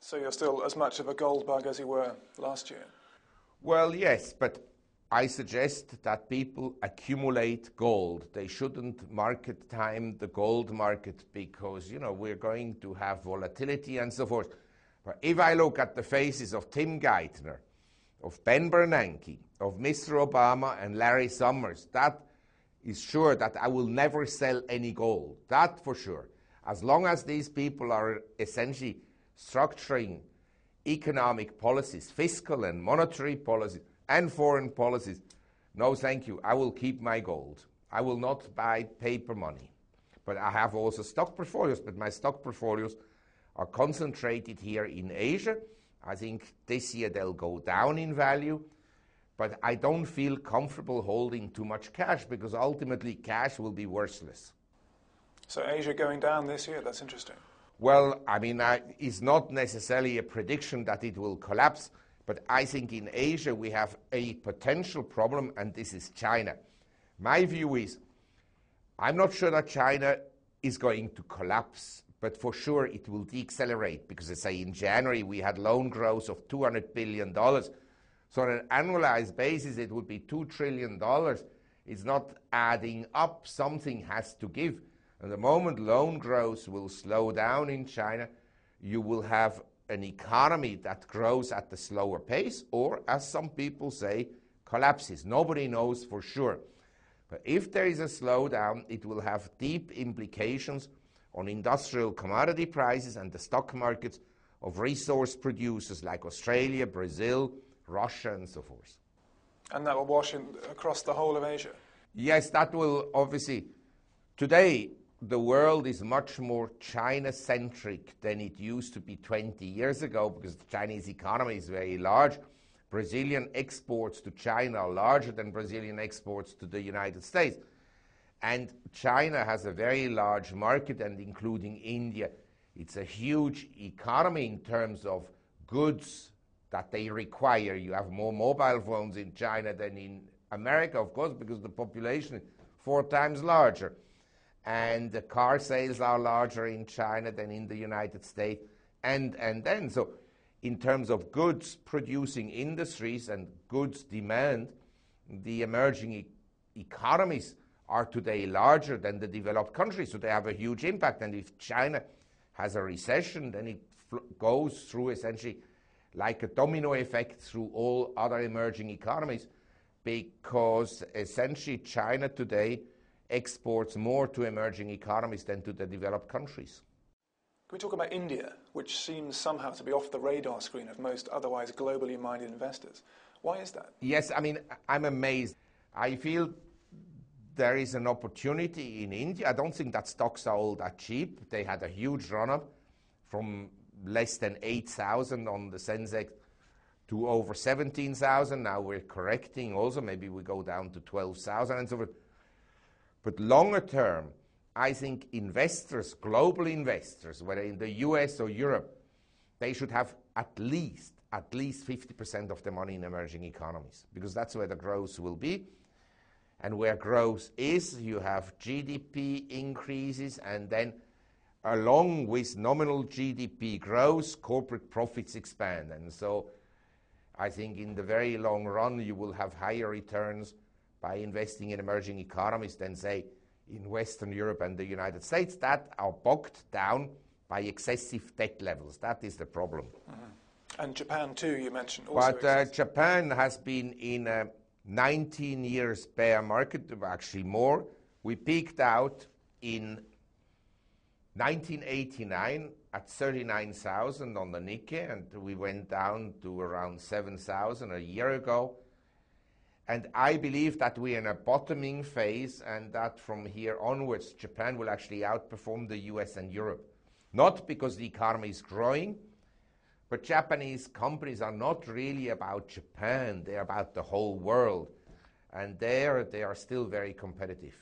So you're still as much of a gold bug as you were last year? Well, yes, but I suggest that people accumulate gold. They shouldn't market time the gold market because, we're going to have volatility and so forth. But if I look at the faces of Tim Geithner, of Ben Bernanke, of Mr. Obama and Larry Summers, that is sure that I will never sell any gold. That for sure. As long as these people are essentially structuring economic policies, fiscal and monetary policies, and foreign policies, no thank you, I will keep my gold. I will not buy paper money. But I have also stock portfolios, but my stock portfolios are concentrated here in Asia. I think this year they'll go down in value, but I don't feel comfortable holding too much cash because ultimately cash will be worthless. So Asia going down this year, that's interesting. Well, it's not necessarily a prediction that it will collapse, but I think in Asia we have a potential problem, and this is China. My view is, I'm not sure that China is going to collapse, but for sure it will decelerate, because I say in January we had loan growth of $200 billion. So on an annualized basis it would be $2 trillion. It's not adding up, something has to give. And the moment loan growth will slow down in China, you will have an economy that grows at a slower pace, or, as some people say, collapses. Nobody knows for sure. But if there is a slowdown, it will have deep implications on industrial commodity prices and the stock markets of resource producers like Australia, Brazil, Russia, and so forth. And that will wash across the whole of Asia? Yes, that will obviously. Today, the world is much more China-centric than it used to be 20 years ago, because the Chinese economy is very large. Brazilian exports to China are larger than Brazilian exports to the United States. And China has a very large market, and including India, it's a huge economy in terms of goods that they require. You have more mobile phones in China than in America, of course, because the population is 4 times larger. And the car sales are larger in China than in the United States. And then, so in terms of goods producing industries and goods demand, the emerging economies are today larger than the developed countries. So they have a huge impact. And if China has a recession, then it goes through essentially like a domino effect through all other emerging economies, because essentially China today exports more to emerging economies than to the developed countries. Can we talk about India, which seems somehow to be off the radar screen of most otherwise globally minded investors? Why is that? Yes, I'm amazed. I feel there is an opportunity in India. I don't think that stocks are all that cheap. They had a huge run-up from less than 8,000 on the Sensex to over 17,000. Now we're correcting also. Maybe we go down to 12,000 and so forth. But longer term, I think investors, global investors, whether in the US or Europe, they should have at least 50% of their money in emerging economies, because that's where the growth will be. And where growth is, you have GDP increases, and then along with nominal GDP growth, corporate profits expand. And so I think in the very long run, you will have higher returns by investing in emerging economies than, say, in Western Europe and the United States that are bogged down by excessive debt levels. That is the problem. Mm-hmm. And Japan too, you mentioned. Also but Japan has been in a 19 years bear market, actually more. We peaked out in 1989 at 39,000 on the Nikkei, and we went down to around 7,000 a year ago. And I believe that we're in a bottoming phase, and that from here onwards, Japan will actually outperform the US and Europe. Not because the economy is growing, but Japanese companies are not really about Japan. They're about the whole world. And there they are still very competitive.